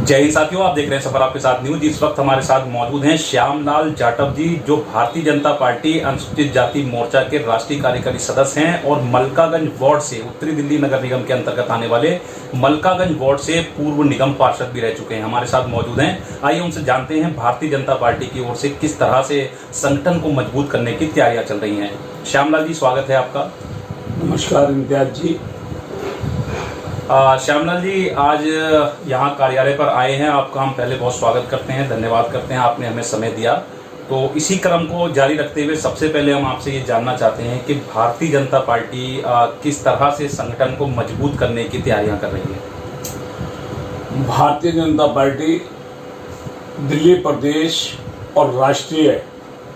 जय हिंद साथियों, आप देख रहे हैं सफर आपके साथ न्यूज। इस वक्त हमारे साथ मौजूद हैं श्यामलाल जाटव जी, जो भारतीय जनता पार्टी अनुसूचित जाति मोर्चा के राष्ट्रीय कार्यकारी सदस्य हैं और मलकागंज वार्ड से उत्तरी दिल्ली नगर निगम के अंतर्गत आने वाले मलकागंज वार्ड से पूर्व निगम पार्षद भी रह चुके हैं। हमारे साथ मौजूद हैं। आइए उनसे जानते हैं भारतीय जनता पार्टी की ओर से किस तरह से संगठन को मजबूत करने की तैयारियां चल रही हैं। श्यामलाल जी, स्वागत है आपका। नमस्कार इम्तियाज जी। श्यामलाल जी, आज यहाँ कार्यालय पर आए हैं, आपका हम पहले बहुत स्वागत करते हैं, धन्यवाद करते हैं, आपने हमें समय दिया। तो इसी क्रम को जारी रखते हुए सबसे पहले हम आपसे ये जानना चाहते हैं कि भारतीय जनता पार्टी किस तरह से संगठन को मजबूत करने की तैयारियां कर रही है। भारतीय जनता पार्टी दिल्ली प्रदेश और राष्ट्रीय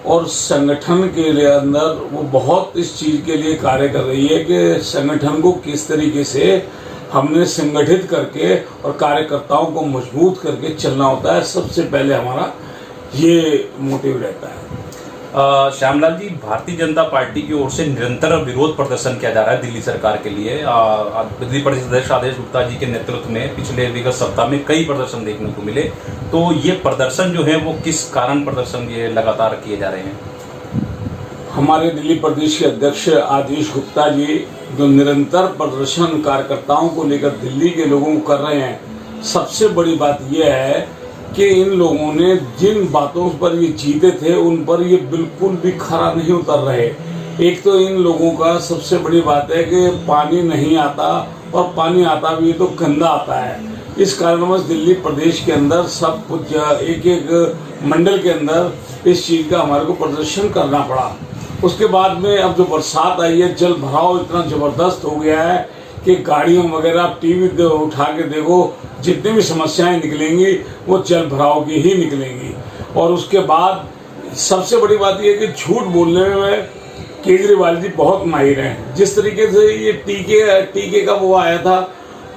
और संगठन के लिए अंदर वो बहुत इस चीज के लिए कार्य कर रही है कि संगठन को किस तरीके से हमने संगठित करके और कार्यकर्ताओं को मजबूत करके चलना होता है। सबसे पहले हमारा ये मोटिव रहता है। श्यामलाल जी, भारतीय जनता पार्टी की ओर से निरंतर विरोध प्रदर्शन किया जा रहा है दिल्ली सरकार के लिए। दिल्ली प्रदेश अध्यक्ष आदेश गुप्ता जी के नेतृत्व में पिछले विगत सप्ताह में कई प्रदर्शन देखने को मिले। तो ये प्रदर्शन जो है वो किस कारण प्रदर्शन ये लगातार किए जा रहे हैं? हमारे दिल्ली प्रदेश के अध्यक्ष आदेश गुप्ता जी जो निरंतर प्रदर्शन कार्यकर्ताओं को लेकर दिल्ली के लोगों को कर रहे हैं, सबसे बड़ी बात यह है कि इन लोगों ने जिन बातों पर ये जीते थे उन पर ये बिल्कुल भी खरा नहीं उतर रहे। एक तो इन लोगों का सबसे बड़ी बात है कि पानी नहीं आता और पानी आता भी तो गंदा आता है। इस कारणवश दिल्ली प्रदेश के अंदर सब कुछ एक एक मंडल के अंदर इस चीज का हमारे को प्रदर्शन करना पड़ा। उसके बाद में अब जो बरसात आई है, जल भराव इतना जबरदस्त हो गया है कि गाड़ियों वगैरह आप टीवी उठा के देखो, जितनी भी समस्याएं निकलेंगी वो जल भराव की ही निकलेंगी। और उसके बाद सबसे बड़ी बात यह है कि झूठ बोलने में केजरीवाल जी बहुत माहिर हैं। जिस तरीके से ये टीके का वो आया था,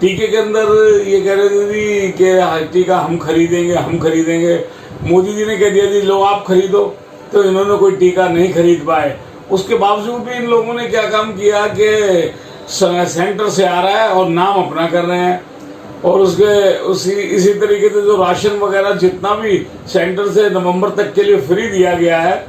टीके के अंदर ये कह रहे थे कि टीका हम खरीदेंगे। मोदी जी ने कह दिया जी लो आप खरीदो, तो इन्होंने कोई टीका नहीं खरीद पाए। उसके बावजूद भी इन लोगों ने क्या काम किया कि सेंटर से आ रहा है और नाम अपना कर रहे हैं। और इसी तरीके से जो राशन वगैरह जितना भी सेंटर से नवंबर तक के लिए फ्री दिया गया है,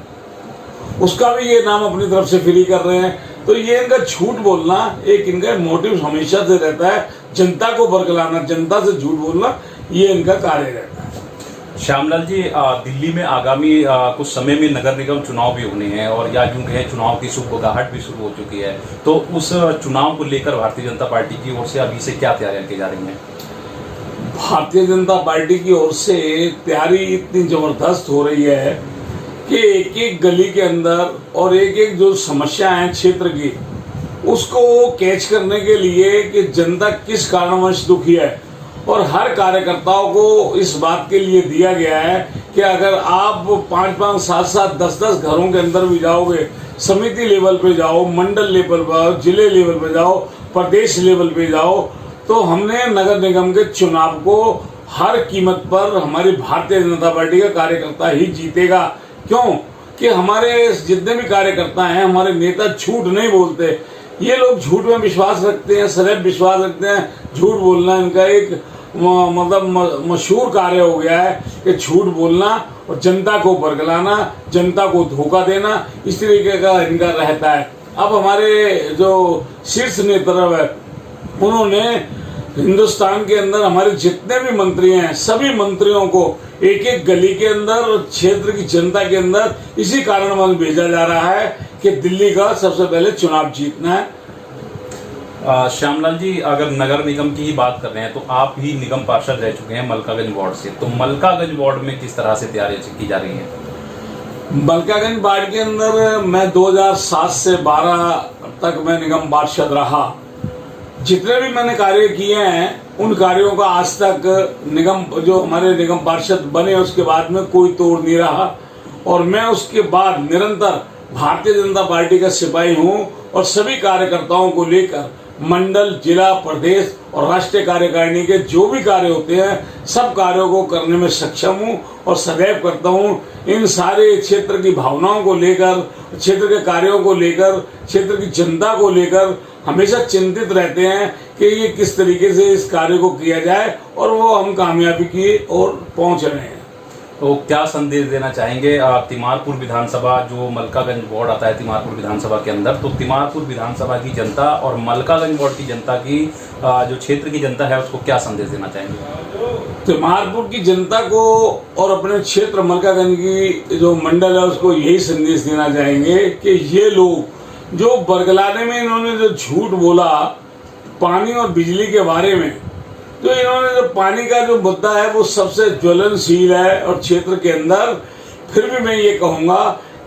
उसका भी ये नाम अपनी तरफ से फ्री कर रहे हैं। तो ये इनका झूठ बोलना एक इनका मोटिव हमेशा से रहता है, जनता को बरगलाना, जनता से झूठ बोलना, ये इनका कार्य रहता है। श्यामलाल जी, दिल्ली में आगामी कुछ समय में नगर निगम चुनाव भी होने हैं और या यूं कहें चुनाव की सुगबुगाहट भी शुरू हो चुकी है। तो उस चुनाव को लेकर भारतीय जनता पार्टी की ओर से अभी से क्या तैयारियां की जा रही हैं? भारतीय जनता पार्टी की ओर से तैयारी इतनी जबरदस्त हो रही है कि एक एक गली के अंदर और एक एक जो समस्या है क्षेत्र की, उसको कैच करने के लिए कि जनता किस कारणवश दुखी है। और हर कार्यकर्ताओं को इस बात के लिए दिया गया है कि अगर आप 5-5, 7-7, 10-10 घरों के अंदर भी जाओगे, समिति लेवल पे जाओ, मंडल लेवल पे जाओ, जिले लेवल पे जाओ, प्रदेश लेवल पे जाओ, तो हमने नगर निगम के चुनाव को हर कीमत पर हमारी भारतीय जनता पार्टी का कार्यकर्ता ही जीतेगा। क्यों कि हमारे जितने भी कार्यकर्ता हैं, हमारे नेता झूठ नहीं बोलते। ये लोग झूठ में विश्वास रखते हैं, सदैव विश्वास रखते हैं। झूठ बोलना इनका एक मतलब मशहूर कार्य हो गया है कि झूठ बोलना और जनता को बरगलाना, जनता को धोखा देना, इस तरीके का इनका रहता है। अब हमारे जो शीर्ष नेतृत्व है, उन्होंने हिंदुस्तान के अंदर हमारे जितने भी मंत्री हैं, सभी मंत्रियों को एक एक गली के अंदर, क्षेत्र की जनता के अंदर इसी कारणवश भेजा जा रहा है कि दिल्ली का सबसे पहले चुनाव जीतना है। श्यामलाल जी, अगर नगर निगम की ही बात कर रहे हैं तो आप ही निगम पार्षद रह चुके हैं मलकागंज वार्ड से। तो मलकागंज वार्ड में किस तरह से तैयारियां की जा रही हैं? मलकागंज वार्ड के अंदर मैं 2007 से 12 तक मैं निगम पार्षद रहा। जितने भी मैंने कार्य किए हैं उन कार्यों का आज तक निगम जो हमारे निगम पार्षद बने उसके बाद में कोई तोड़ नहीं रहा। और मैं उसके बाद निरंतर भारतीय जनता पार्टी का सिपाही हूँ और सभी कार्यकर्ताओं को लेकर मंडल, जिला, प्रदेश और राष्ट्रीय कार्यकारिणी के जो भी कार्य होते हैं सब कार्यों को करने में सक्षम हूं और सदैव करता हूं। इन सारे क्षेत्र की भावनाओं को लेकर, क्षेत्र के कार्यों को लेकर, क्षेत्र की जनता को लेकर हमेशा चिंतित रहते हैं कि ये किस तरीके से इस कार्य को किया जाए और वो हम कामयाबी की ओर पहुंच रहे हैं। तो क्या संदेश देना चाहेंगे तिमारपुर विधानसभा, जो मलकागंज वार्ड आता है तिमारपुर विधानसभा के अंदर, तो तिमारपुर विधानसभा की जनता और मलकागंज वार्ड की जनता की जो क्षेत्र की जनता है उसको क्या संदेश देना चाहेंगे? तिमारपुर की जनता को और अपने क्षेत्र मलकागंज की जो मंडल है उसको यही संदेश देना चाहेंगे कि ये लोग जो बरगलाने में इन्होंने जो झूठ बोला पानी और बिजली के बारे में, तो इन्होंने जो पानी का जो मुद्दा है वो सबसे ज्वलनशील है और क्षेत्र के अंदर फिर भी मैं ये कहूंगा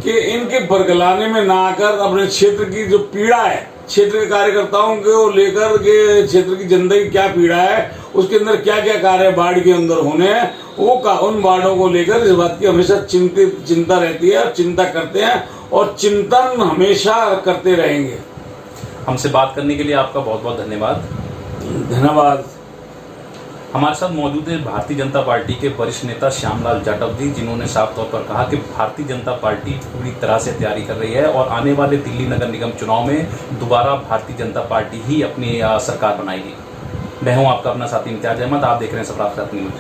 कि इनके बरगलाने में ना आकर अपने क्षेत्र की जो पीड़ा है, क्षेत्र के कार्यकर्ताओं को लेकर के क्षेत्र की जनता की क्या पीड़ा है, उसके अंदर क्या क्या कार्य बाढ़ के अंदर होने हैं, वो उन वार्डों को लेकर इस बात की हमेशा चिंता रहती है और चिंता करते हैं और चिंतन हमेशा करते रहेंगे। हमसे बात करने के लिए आपका बहुत बहुत धन्यवाद। धन्यवाद। हमारे साथ मौजूद है भारतीय जनता पार्टी के वरिष्ठ नेता श्यामलाल जाटव जी, जिन्होंने साफ तौर पर कहा कि भारतीय जनता पार्टी पूरी तरह से तैयारी कर रही है और आने वाले दिल्ली नगर निगम चुनाव में दोबारा भारतीय जनता पार्टी ही अपनी सरकार बनाएगी। मैं हूं आपका अपना साथी इम्तियाज अहमद, आप देख रहे हैं सबराब साथ न्यूज।